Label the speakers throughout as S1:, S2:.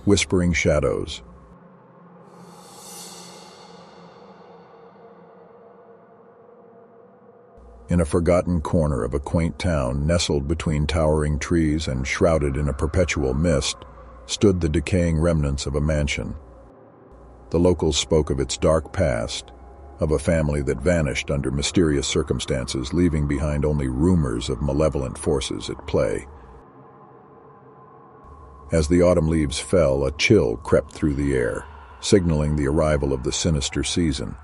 S1: Whispering shadows. In a forgotten corner of a quaint town, nestled between towering trees and shrouded in a perpetual mist, stood the decaying remnants of a mansion. The locals spoke of its dark past, of a family that vanished under mysterious circumstances, leaving behind only rumors of malevolent forces at play. As the autumn leaves fell, a chill crept through the air, signaling the arrival of the sinister season.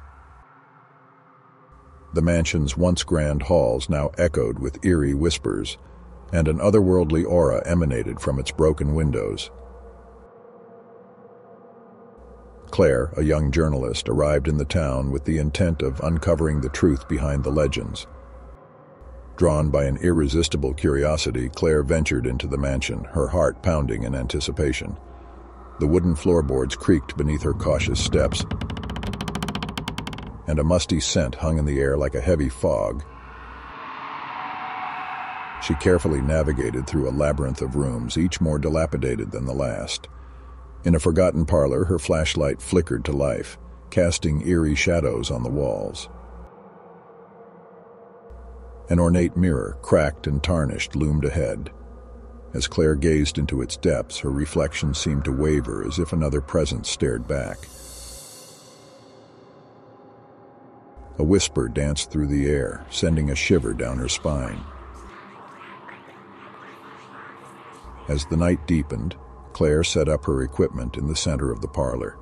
S1: The mansion's once grand halls now echoed with eerie whispers, and an otherworldly aura emanated from its broken windows. Claire, a young journalist, arrived in the town with the intent of uncovering the truth behind the legends. Drawn by an irresistible curiosity, Claire ventured into the mansion, her heart pounding in anticipation. The wooden floorboards creaked beneath her cautious steps, and a musty scent hung in the air like a heavy fog. She carefully navigated through a labyrinth of rooms, each more dilapidated than the last. In a forgotten parlor, her flashlight flickered to life, casting eerie shadows on the walls. An ornate mirror, cracked and tarnished, loomed ahead. As Claire gazed into its depths, her reflection seemed to waver as if another presence stared back. A whisper danced through the air, sending a shiver down her spine. As the night deepened, Claire set up her equipment in the center of the parlor.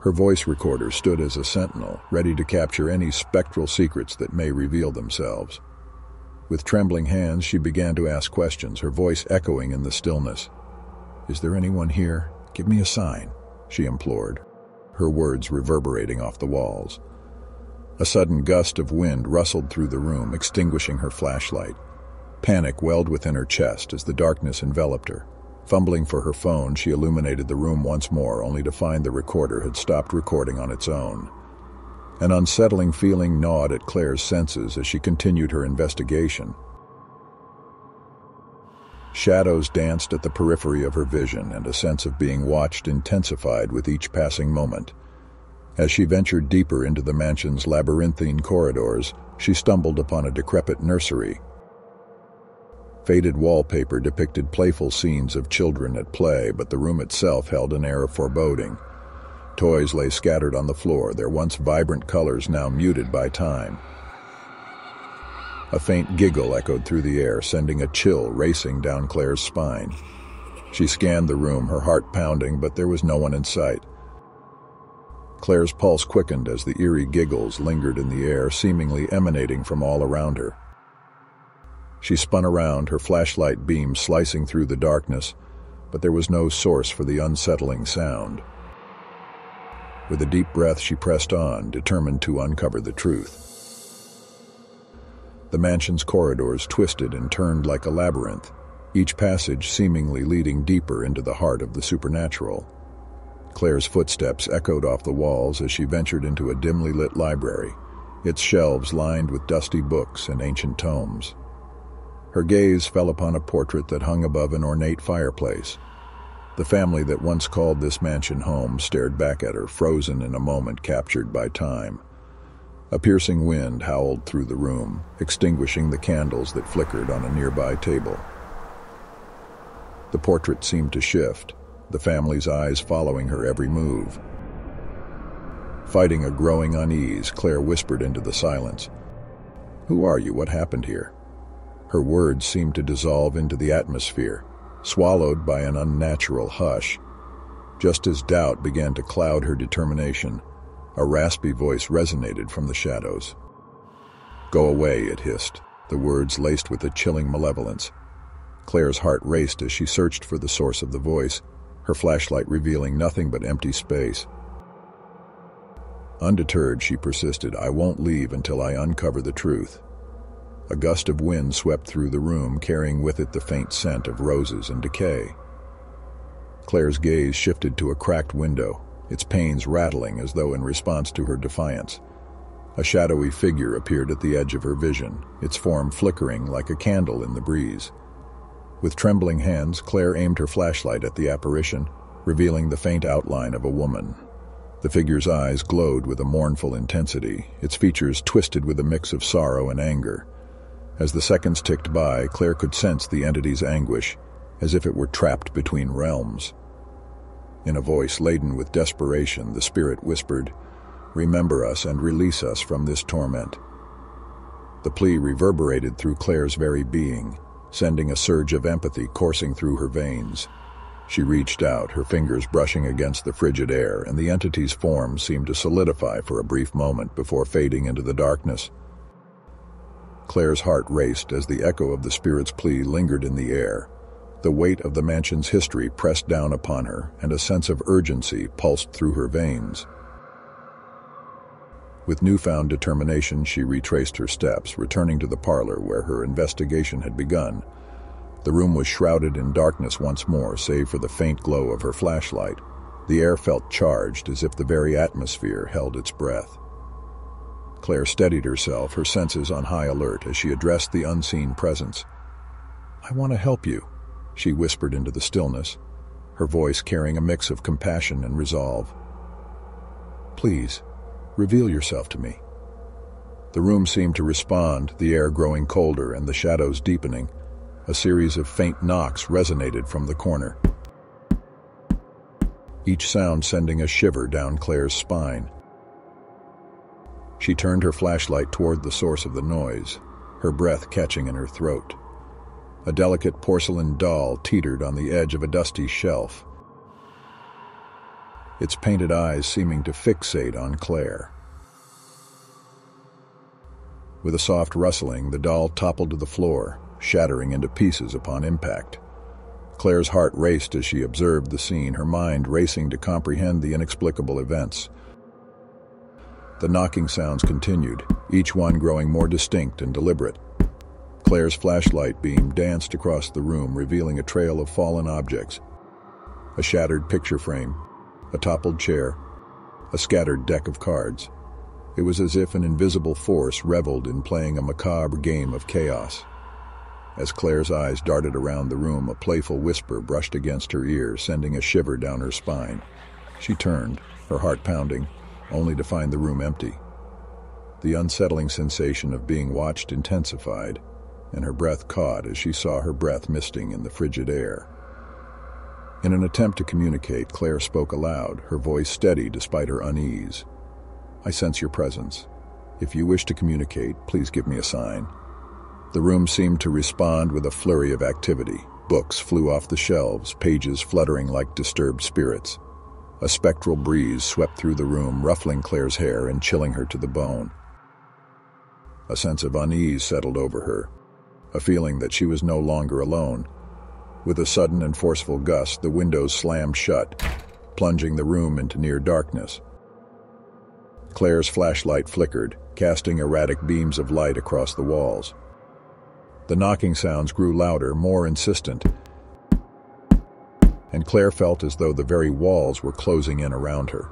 S1: Her voice recorder stood as a sentinel, ready to capture any spectral secrets that may reveal themselves. With trembling hands, she began to ask questions, her voice echoing in the stillness. "Is there anyone here? Give me a sign," she implored, her words reverberating off the walls. A sudden gust of wind rustled through the room, extinguishing her flashlight. Panic welled within her chest as the darkness enveloped her. Fumbling for her phone, she illuminated the room once more, only to find the recorder had stopped recording on its own. An unsettling feeling gnawed at Claire's senses as she continued her investigation. Shadows danced at the periphery of her vision, and a sense of being watched intensified with each passing moment. As she ventured deeper into the mansion's labyrinthine corridors, she stumbled upon a decrepit nursery. Faded wallpaper depicted playful scenes of children at play, but the room itself held an air of foreboding. Toys lay scattered on the floor, their once vibrant colors now muted by time. A faint giggle echoed through the air, sending a chill racing down Claire's spine. She scanned the room, her heart pounding, but there was no one in sight. Claire's pulse quickened as the eerie giggles lingered in the air, seemingly emanating from all around her. She spun around, her flashlight beam slicing through the darkness, but there was no source for the unsettling sound. With a deep breath, she pressed on, determined to uncover the truth. The mansion's corridors twisted and turned like a labyrinth, each passage seemingly leading deeper into the heart of the supernatural. Claire's footsteps echoed off the walls as she ventured into a dimly lit library, its shelves lined with dusty books and ancient tomes. Her gaze fell upon a portrait that hung above an ornate fireplace. The family that once called this mansion home stared back at her, frozen in a moment captured by time. A piercing wind howled through the room, extinguishing the candles that flickered on a nearby table. The portrait seemed to shift, the family's eyes following her every move. Fighting a growing unease, Claire whispered into the silence, "Who are you? What happened here?" Her words seemed to dissolve into the atmosphere, swallowed by an unnatural hush. Just as doubt began to cloud her determination, a raspy voice resonated from the shadows. "Go away," it hissed, the words laced with a chilling malevolence. Claire's heart raced as she searched for the source of the voice, her flashlight revealing nothing but empty space. Undeterred, she persisted, "I won't leave until I uncover the truth." A gust of wind swept through the room, carrying with it the faint scent of roses and decay. Claire's gaze shifted to a cracked window, its panes rattling as though in response to her defiance. A shadowy figure appeared at the edge of her vision, its form flickering like a candle in the breeze. With trembling hands, Claire aimed her flashlight at the apparition, revealing the faint outline of a woman. The figure's eyes glowed with a mournful intensity, its features twisted with a mix of sorrow and anger. As the seconds ticked by, Claire could sense the entity's anguish, as if it were trapped between realms. In a voice laden with desperation, the spirit whispered, "Remember us and release us from this torment." The plea reverberated through Claire's very being, sending a surge of empathy coursing through her veins. She reached out, her fingers brushing against the frigid air, and the entity's form seemed to solidify for a brief moment before fading into the darkness. Claire's heart raced as the echo of the spirit's plea lingered in the air. The weight of the mansion's history pressed down upon her, and a sense of urgency pulsed through her veins. With newfound determination, she retraced her steps, returning to the parlor where her investigation had begun. The room was shrouded in darkness once more, save for the faint glow of her flashlight. The air felt charged, as if the very atmosphere held its breath. Claire steadied herself, her senses on high alert, as she addressed the unseen presence. "I want to help you," she whispered into the stillness, her voice carrying a mix of compassion and resolve. "Please, reveal yourself to me." The room seemed to respond, the air growing colder and the shadows deepening. A series of faint knocks resonated from the corner, each sound sending a shiver down Claire's spine. She turned her flashlight toward the source of the noise, her breath catching in her throat. A delicate porcelain doll teetered on the edge of a dusty shelf, its painted eyes seeming to fixate on Claire. With a soft rustling, the doll toppled to the floor, shattering into pieces upon impact. Claire's heart raced as she observed the scene, her mind racing to comprehend the inexplicable events. The knocking sounds continued, each one growing more distinct and deliberate. Claire's flashlight beam danced across the room, revealing a trail of fallen objects. A shattered picture frame, a toppled chair, a scattered deck of cards. It was as if an invisible force reveled in playing a macabre game of chaos. As Claire's eyes darted around the room, a playful whisper brushed against her ear, sending a shiver down her spine. She turned, her heart pounding, only to find the room empty. The unsettling sensation of being watched intensified, and her breath caught as she saw her breath misting in the frigid air. In an attempt to communicate, Claire spoke aloud, her voice steady despite her unease. "I sense your presence. If you wish to communicate, please give me a sign." The room seemed to respond with a flurry of activity. Books flew off the shelves, pages fluttering like disturbed spirits. A spectral breeze swept through the room, ruffling Claire's hair and chilling her to the bone. A sense of unease settled over her, a feeling that she was no longer alone. With a sudden and forceful gust, the windows slammed shut, plunging the room into near darkness. Claire's flashlight flickered, casting erratic beams of light across the walls. The knocking sounds grew louder, more insistent, and Claire felt as though the very walls were closing in around her.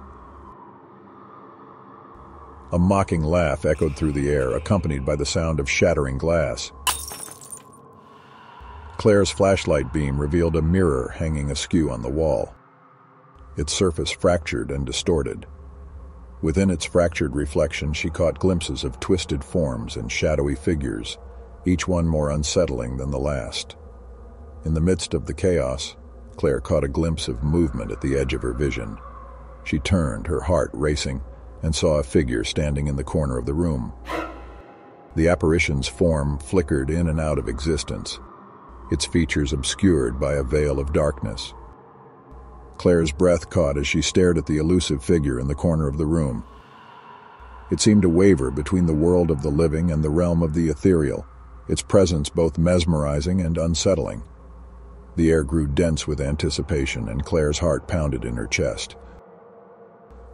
S1: A mocking laugh echoed through the air, accompanied by the sound of shattering glass. Claire's flashlight beam revealed a mirror hanging askew on the wall, its surface fractured and distorted. Within its fractured reflection, she caught glimpses of twisted forms and shadowy figures, each one more unsettling than the last. In the midst of the chaos, Claire caught a glimpse of movement at the edge of her vision. She turned, her heart racing, and saw a figure standing in the corner of the room. The apparition's form flickered in and out of existence, its features obscured by a veil of darkness. Claire's breath caught as she stared at the elusive figure in the corner of the room. It seemed to waver between the world of the living and the realm of the ethereal, its presence both mesmerizing and unsettling. The air grew dense with anticipation, and Claire's heart pounded in her chest.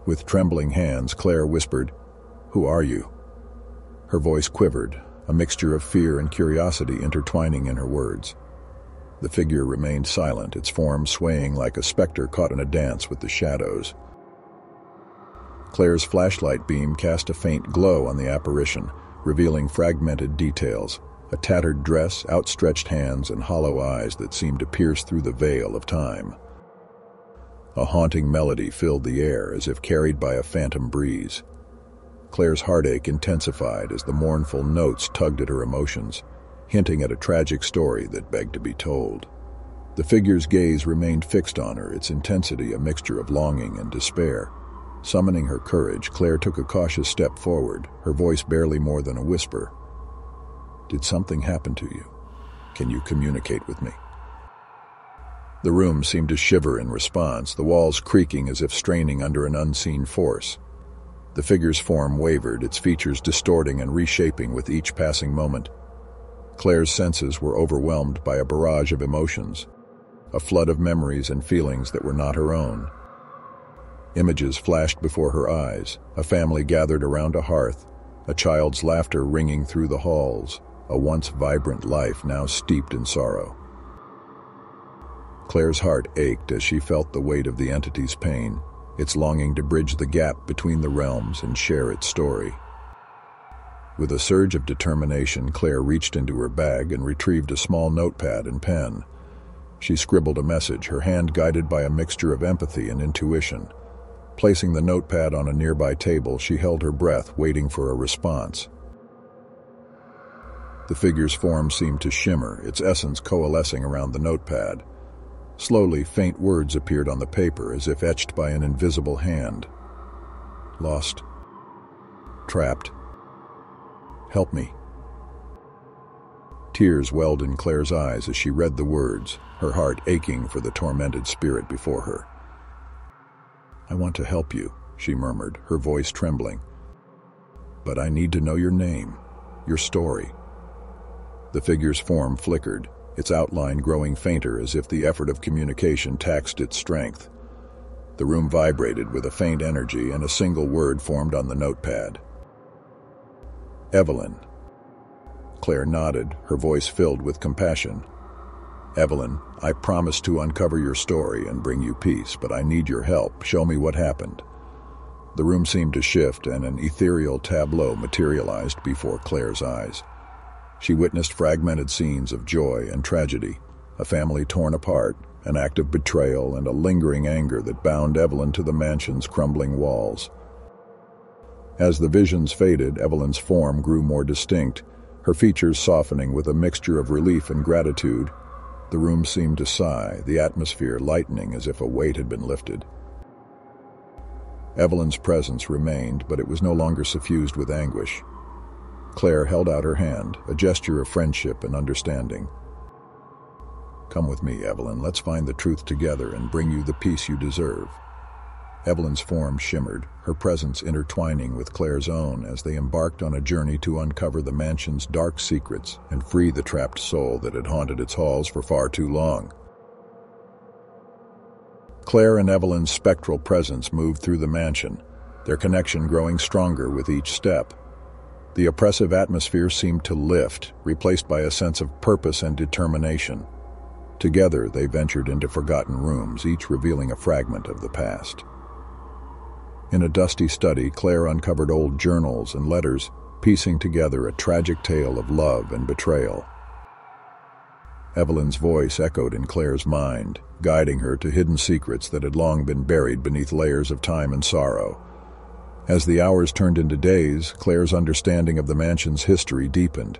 S1: With trembling hands, Claire whispered, "Who are you?" Her voice quivered, a mixture of fear and curiosity intertwining in her words. The figure remained silent, its form swaying like a specter caught in a dance with the shadows. Claire's flashlight beam cast a faint glow on the apparition, revealing fragmented details, a tattered dress, outstretched hands, and hollow eyes that seemed to pierce through the veil of time. A haunting melody filled the air as if carried by a phantom breeze. Claire's heartache intensified as the mournful notes tugged at her emotions, hinting at a tragic story that begged to be told. The figure's gaze remained fixed on her, its intensity a mixture of longing and despair. Summoning her courage, Claire took a cautious step forward, her voice barely more than a whisper. "Did something happen to you? Can you communicate with me?" The room seemed to shiver in response, the walls creaking as if straining under an unseen force. The figure's form wavered, its features distorting and reshaping with each passing moment. Claire's senses were overwhelmed by a barrage of emotions, a flood of memories and feelings that were not her own. Images flashed before her eyes, a family gathered around a hearth, a child's laughter ringing through the halls, a once vibrant life now steeped in sorrow. Claire's heart ached as she felt the weight of the entity's pain, its longing to bridge the gap between the realms and share its story. With a surge of determination, Claire reached into her bag and retrieved a small notepad and pen. She scribbled a message, her hand guided by a mixture of empathy and intuition. Placing the notepad on a nearby table, she held her breath, waiting for a response. The figure's form seemed to shimmer, its essence coalescing around the notepad. Slowly, faint words appeared on the paper, as if etched by an invisible hand. "Lost. Trapped. Help me." Tears welled in Claire's eyes as she read the words, her heart aching for the tormented spirit before her. "I want to help you," she murmured, her voice trembling. "But I need to know your name, your story." The figure's form flickered, its outline growing fainter as if the effort of communication taxed its strength. The room vibrated with a faint energy, and a single word formed on the notepad. "Evelyn." Claire nodded, her voice filled with compassion. "Evelyn, I promise to uncover your story and bring you peace, but I need your help. Show me what happened." The room seemed to shift, and an ethereal tableau materialized before Claire's eyes. She witnessed fragmented scenes of joy and tragedy, a family torn apart, an act of betrayal, and a lingering anger that bound Evelyn to the mansion's crumbling walls. As the visions faded, Evelyn's form grew more distinct, her features softening with a mixture of relief and gratitude. The room seemed to sigh, the atmosphere lightening as if a weight had been lifted. Evelyn's presence remained, but it was no longer suffused with anguish. Claire held out her hand, a gesture of friendship and understanding. "Come with me, Evelyn. Let's find the truth together and bring you the peace you deserve." Evelyn's form shimmered, her presence intertwining with Claire's own as they embarked on a journey to uncover the mansion's dark secrets and free the trapped soul that had haunted its halls for far too long. Claire and Evelyn's spectral presence moved through the mansion, their connection growing stronger with each step. The oppressive atmosphere seemed to lift, replaced by a sense of purpose and determination. Together, they ventured into forgotten rooms, each revealing a fragment of the past. In a dusty study, Claire uncovered old journals and letters, piecing together a tragic tale of love and betrayal. Evelyn's voice echoed in Claire's mind, guiding her to hidden secrets that had long been buried beneath layers of time and sorrow. As the hours turned into days, Claire's understanding of the mansion's history deepened.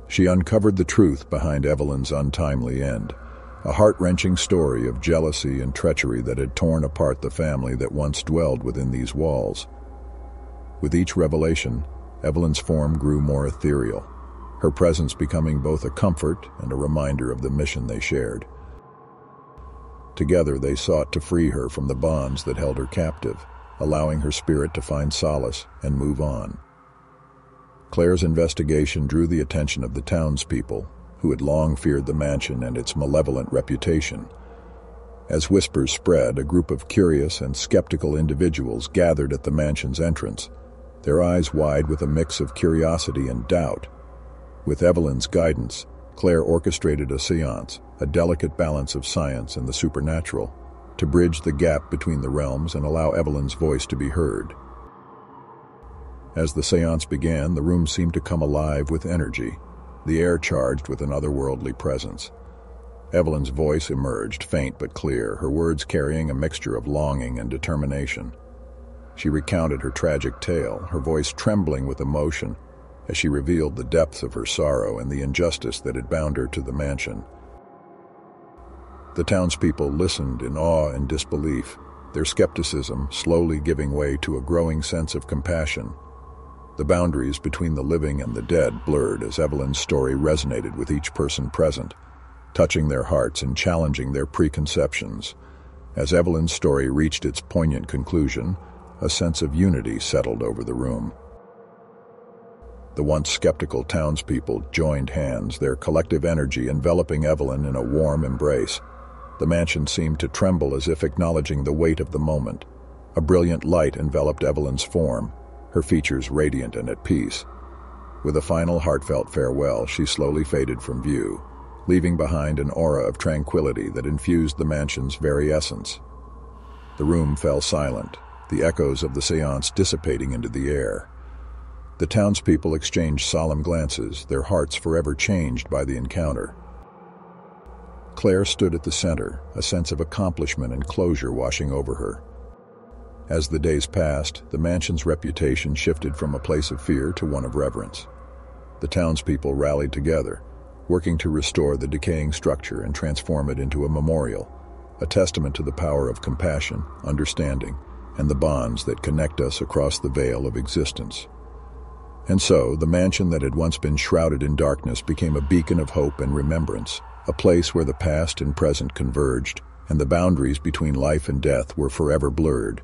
S1: She uncovered the truth behind Evelyn's untimely end, a heart-wrenching story of jealousy and treachery that had torn apart the family that once dwelled within these walls. With each revelation, Evelyn's form grew more ethereal, her presence becoming both a comfort and a reminder of the mission they shared. Together they sought to free her from the bonds that held her captive, allowing her spirit to find solace and move on. Claire's investigation drew the attention of the townspeople, who had long feared the mansion and its malevolent reputation. As whispers spread, a group of curious and skeptical individuals gathered at the mansion's entrance, their eyes wide with a mix of curiosity and doubt. With Evelyn's guidance, Claire orchestrated a séance, a delicate balance of science and the supernatural, to bridge the gap between the realms and allow Evelyn's voice to be heard. As the séance began, the room seemed to come alive with energy, the air charged with an otherworldly presence. Evelyn's voice emerged, faint but clear, her words carrying a mixture of longing and determination. She recounted her tragic tale, her voice trembling with emotion as she revealed the depths of her sorrow and the injustice that had bound her to the mansion. The townspeople listened in awe and disbelief, their skepticism slowly giving way to a growing sense of compassion. The boundaries between the living and the dead blurred as Evelyn's story resonated with each person present, touching their hearts and challenging their preconceptions. As Evelyn's story reached its poignant conclusion, a sense of unity settled over the room. The once skeptical townspeople joined hands, their collective energy enveloping Evelyn in a warm embrace. The mansion seemed to tremble as if acknowledging the weight of the moment. A brilliant light enveloped Evelyn's form, her features radiant and at peace. With a final heartfelt farewell, she slowly faded from view, leaving behind an aura of tranquility that infused the mansion's very essence. The room fell silent, the echoes of the séance dissipating into the air. The townspeople exchanged solemn glances, their hearts forever changed by the encounter. Claire stood at the center, a sense of accomplishment and closure washing over her. As the days passed, the mansion's reputation shifted from a place of fear to one of reverence. The townspeople rallied together, working to restore the decaying structure and transform it into a memorial, a testament to the power of compassion, understanding, and the bonds that connect us across the veil of existence. And so, the mansion that had once been shrouded in darkness became a beacon of hope and remembrance, a place where the past and present converged, and the boundaries between life and death were forever blurred.